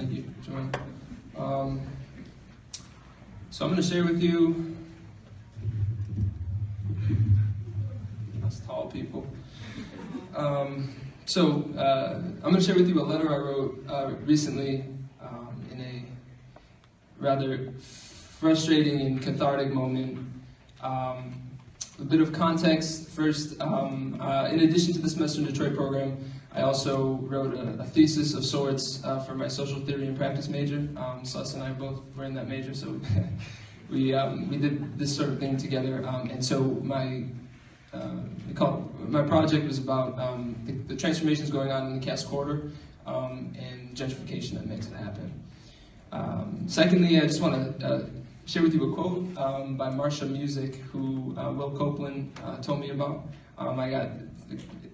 Thank you, Joanne. So I'm going to share with you, us tall people. I'm going to share with you a letter I wrote recently in a rather frustrating and cathartic moment. A bit of context first. In addition to the Semester in Detroit program, I also wrote a thesis of sorts for my social theory and practice major. Sus and I both were in that major, so we did this sort of thing together. And so my project was about the transformations going on in the Cass Corridor and gentrification that makes it happen. Secondly, I just want to share with you a quote by Marsha Music, who Will Copeland told me about. I got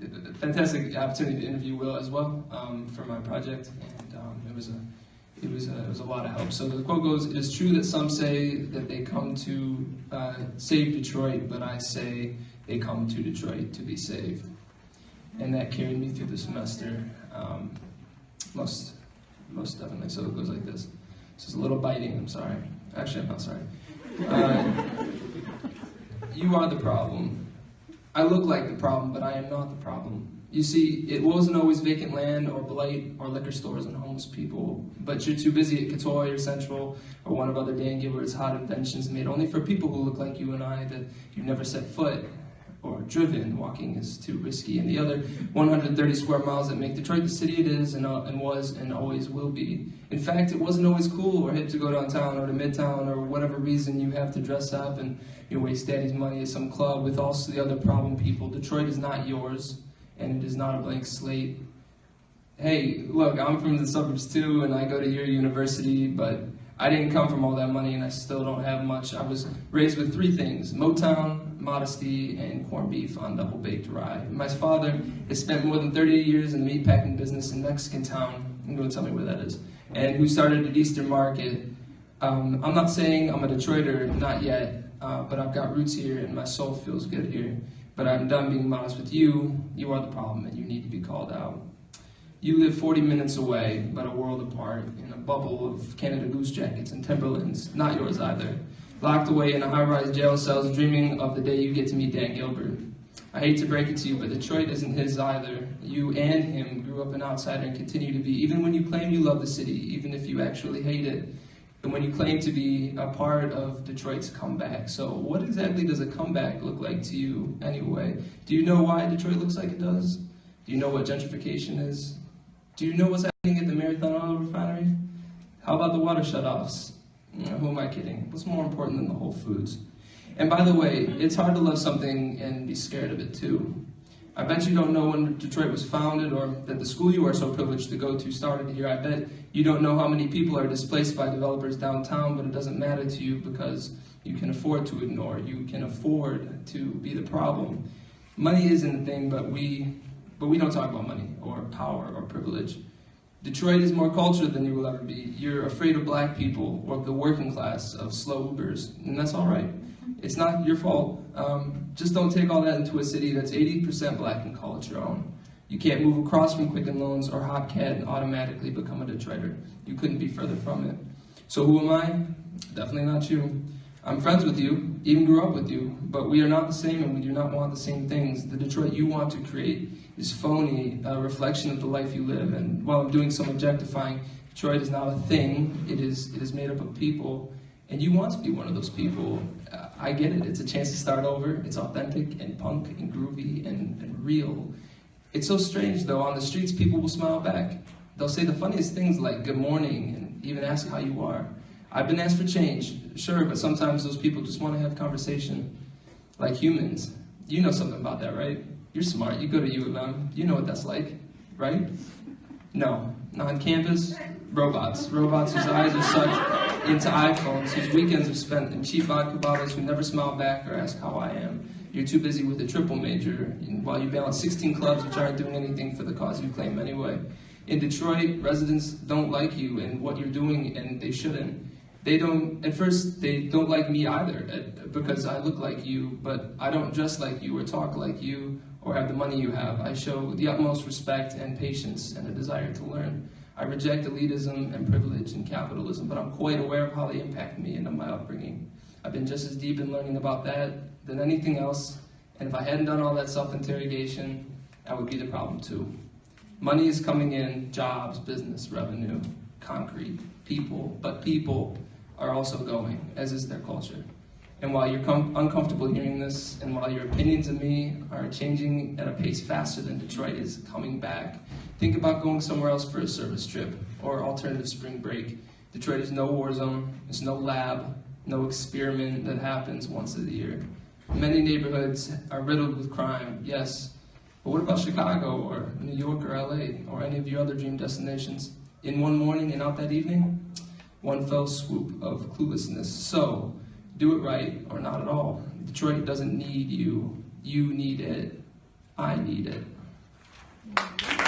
a fantastic opportunity to interview Will as well for my project, and it was a lot of help. So the quote goes, "It is true that some say that they come to save Detroit, but I say they come to Detroit to be saved." And that carried me through the semester, most definitely. So it goes like this. This is a little biting, I'm sorry. Actually, I'm not sorry. You are the problem. I look like the problem, but I am not the problem. You see, it wasn't always vacant land or blight or liquor stores and homeless people, but you're too busy at Katoy or Central or one of other Dan Gilbert's hot inventions made only for people who look like you and I that you've never set foot or driven. Walking is too risky. And the other 130 square miles that make Detroit the city it is and was and always will be. In fact, it wasn't always cool or hip to go downtown or to Midtown or whatever reason you have to dress up and you waste daddy's money at some club with also the other problem people. Detroit is not yours, and it is not a blank slate. Hey, look, I'm from the suburbs too, and I go to your university, but I didn't come from all that money, and I still don't have much. I was raised with three things: Motown, modesty, and corned beef on double-baked rye. My father has spent more than 30 years in the meatpacking business in Mexican Town. You can go tell me where that is. And who started at Eastern Market. I'm not saying I'm a Detroiter, not yet, but I've got roots here, and my soul feels good here. But I'm done being modest with you. You are the problem, and you need to be called out. You live 40 minutes away, but a world apart, in a bubble of Canada Goose jackets and Timberlands, not yours either. Locked away in a high-rise jail cells, dreaming of the day you get to meet Dan Gilbert. I hate to break it to you, but Detroit isn't his either. You and him grew up an outsider and continue to be, even when you claim you love the city, even if you actually hate it, and when you claim to be a part of Detroit's comeback. So what exactly does a comeback look like to you anyway? Do you know why Detroit looks like it does? Do you know what gentrification is? Do you know what's happening at the Marathon Oil Refinery? How about the water shutoffs? Who am I kidding? What's more important than the Whole Foods? And by the way, it's hard to love something and be scared of it too. I bet you don't know when Detroit was founded or that the school you are so privileged to go to started here. I bet you don't know how many people are displaced by developers downtown, but it doesn't matter to you because you can afford to ignore. You can afford to be the problem. Money isn't a thing, but we don't talk about money or power or privilege. Detroit is more cultured than you will ever be. You're afraid of black people or the working class, of slow Ubers, and that's all right. It's not your fault. Just don't take all that into a city that's 80% black and call it your own. You can't move across from Quicken Loans or Hopcat and automatically become a Detroiter. You couldn't be further from it. So who am I? Definitely not you. I'm friends with you, even grew up with you, but we are not the same and we do not want the same things. The Detroit you want to create is phony, a reflection of the life you live. And while I'm doing some objectifying, Detroit is not a thing. It is made up of people. And you want to be one of those people. I get it. It's a chance to start over. It's authentic and punk and groovy and real. It's so strange, though. On the streets, people will smile back. They'll say the funniest things like good morning and even ask how you are. I've been asked for change, sure, but sometimes those people just want to have conversation like humans. You know something about that, right? You're smart. You go to U of M. You know what that's like, right? No. On campus, robots. Robots whose eyes are sucked into iPhones, whose weekends are spent in cheap vodka bottles, who never smile back or ask how I am. You're too busy with a triple major, while you balance 16 clubs which aren't doing anything for the cause you claim anyway. In Detroit, residents don't like you and what you're doing, and they shouldn't. At first, they don't like me either, because I look like you, but I don't dress like you or talk like you or have the money you have. I show the utmost respect and patience and a desire to learn. I reject elitism and privilege and capitalism, but I'm quite aware of how they impact me and my upbringing. I've been just as deep in learning about that than anything else, and if I hadn't done all that self-interrogation, that would be the problem too. Money is coming in, jobs, business, revenue, concrete, people, but people are also going, as is their culture. And while you're uncomfortable hearing this, and while your opinions of me are changing at a pace faster than Detroit is coming back, think about going somewhere else for a service trip or alternative spring break. Detroit is no war zone, there's no lab, no experiment that happens once a year. Many neighborhoods are riddled with crime, yes, but what about Chicago or New York or LA or any of your other dream destinations? In one morning and out that evening? One fell swoop of cluelessness. So, do it right or not at all. Detroit doesn't need you. You need it. I need it.